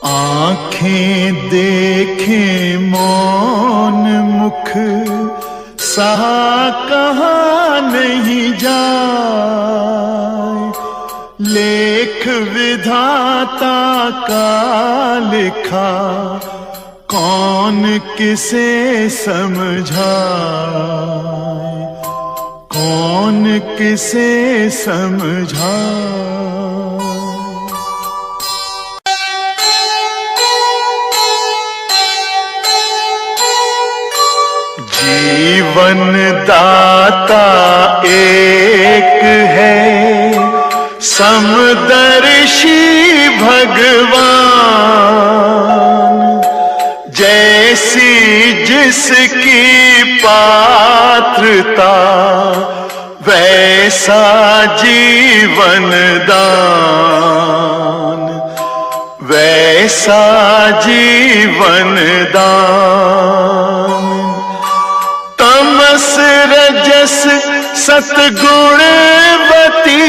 आंखें देखें मौन मुख सहा कहाँ नहीं जाए, लेख विधाता का लिखा कौन किसे समझाए, कौन किसे समझाए। जीवन दाता एक है समदर्शी भगवान, जैसी जिसकी पात्रता वैसा जीवन दान, वैसा जीवन दान। तमस रजस सतगुणवती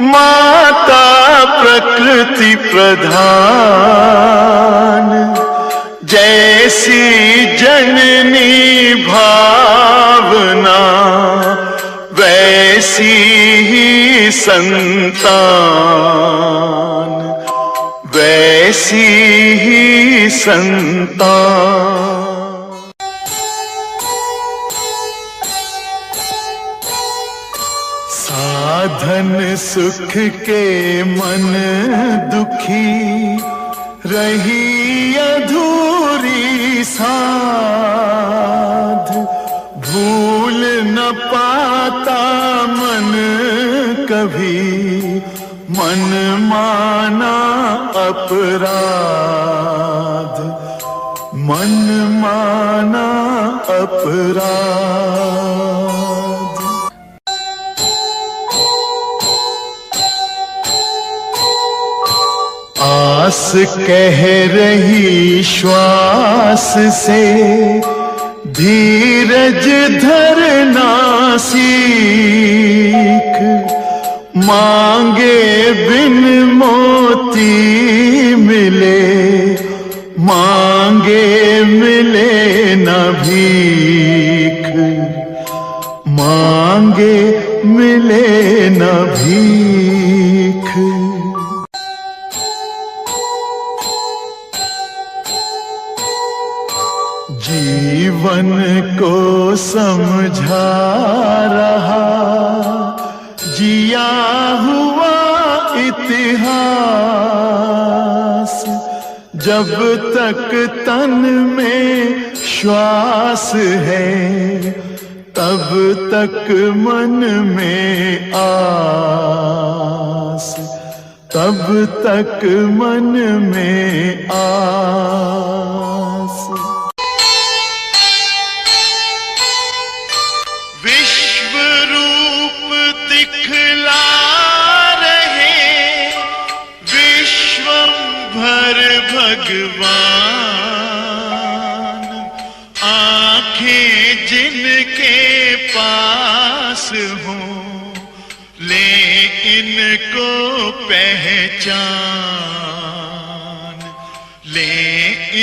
माता प्रकृति प्रधान, जैसी जननी भावना वैसी ही संतान, वैसी ही संतान। साधन सुख के मन दुखी रही अधूरी साध, भूल न पाता मन कभी मन माना अपराध, मन माना अपराध। आस कह रही श्वास से धीरज धरना सीख, मांगे बिन मोती मिले, मांगे मिले न भीख, मांगे मिले न भीख। जीवन को समझा रहा जिया हुआ इतिहास, जब तक तन में श्वास है तब तक मन में आस, तब तक मन में आस। विश्व रूप दिखला रहे विश्वंभर भगवान, आंखें जिनके पास हों ले इनको पहचान, ले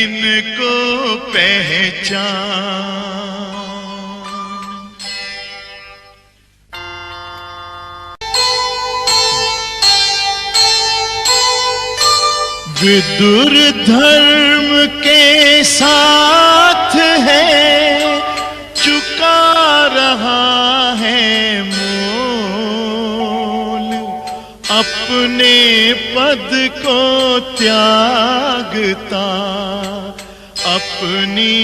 इनको पहचान। विदुर धर्म के साथ है चुका रहा है मोल, अपने पद को त्यागता अपनी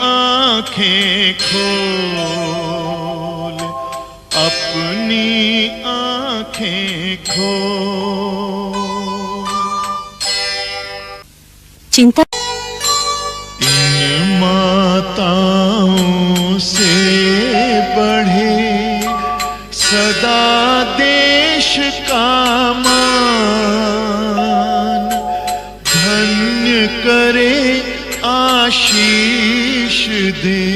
आंखें खोल, अपनी आंखें खोल। चिंता इन माताओं से बढ़े सदा देश का मान, धन्य करे आशीष दे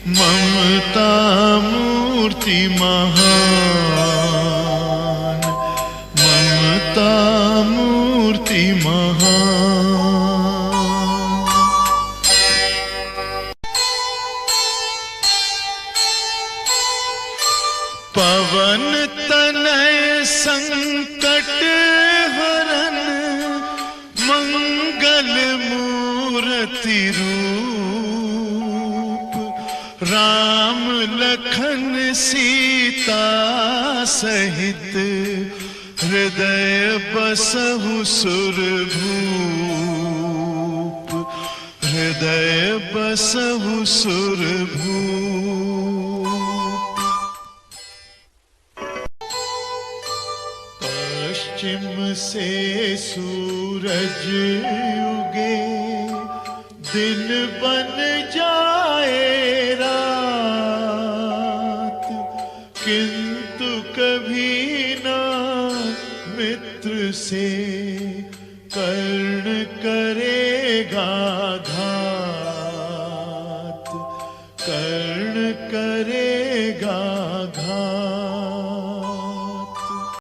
ममता मूर्ति महान, ममता मूर्ति मूर्ति महान। पवन तनय संकट हरन मंगल मूर्ति रूप, राम लखन सीता सहित हृदय बसहु सुरभूप, हृदय बसहु सुरभूप। पश्चिम से सूरज उगे, दिन बन जाए रात, किंतु कभी ना मित्र से कर्ण करेगा घात, कर्ण करेगा घात।